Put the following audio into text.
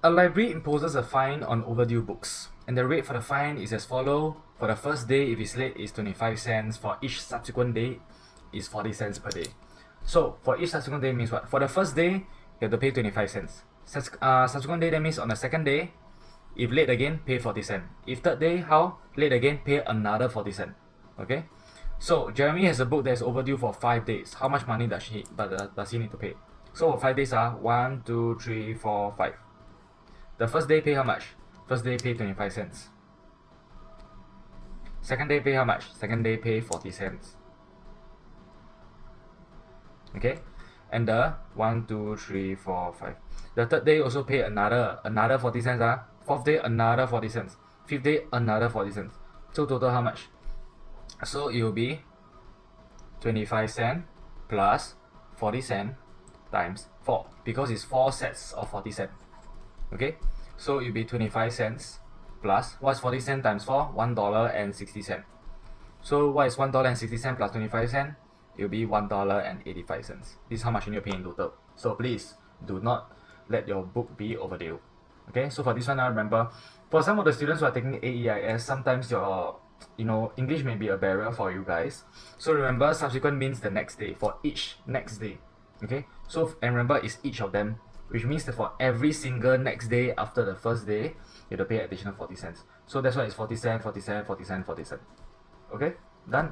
A library imposes a fine on overdue books, and the rate for the fine is as follows. For the first day, if it's late, is 25 cents. For each subsequent day, is 40 cents per day. So for each subsequent day means what? For the first day, you have to pay 25 cents. Subsequent day, that means on the second day, if late again, pay 40 cents. If third day, how? Late again, pay another 40 cents. Okay? So Jeremy has a book that is overdue for 5 days. How much money does he need to pay? So for 5 days are 1, 2, 3, 4, 5. The first day pay how much? First day pay 25 cents. Second day pay how much? Second day pay 40 cents. Okay? And the 1, 2, 3, 4, 5. The third day also pay another 40 cents. Fourth day another 40 cents. Fifth day another 40 cents. So total how much? So it will be 25 cents plus 40 cents times 4, because it's 4 sets of 40 cents. Okay, so it will be 25 cents plus, what's 40 cents times 4? $1.60. So what is $1.60 plus 25 cents? It will be $1.85. This is how much you need to pay in total. So please do not let your book be overdue. Okay, so for this one, now remember, for some of the students who are taking AEIS, sometimes your English may be a barrier for you guys. So remember, subsequent means the next day, for each next day. Okay, so and remember, it's each of them, which means that for every single next day after the first day, you have to pay additional 40 cents. So that's why it's 40 cents, 40 cents, 40 cents, 40 cents. Okay, done.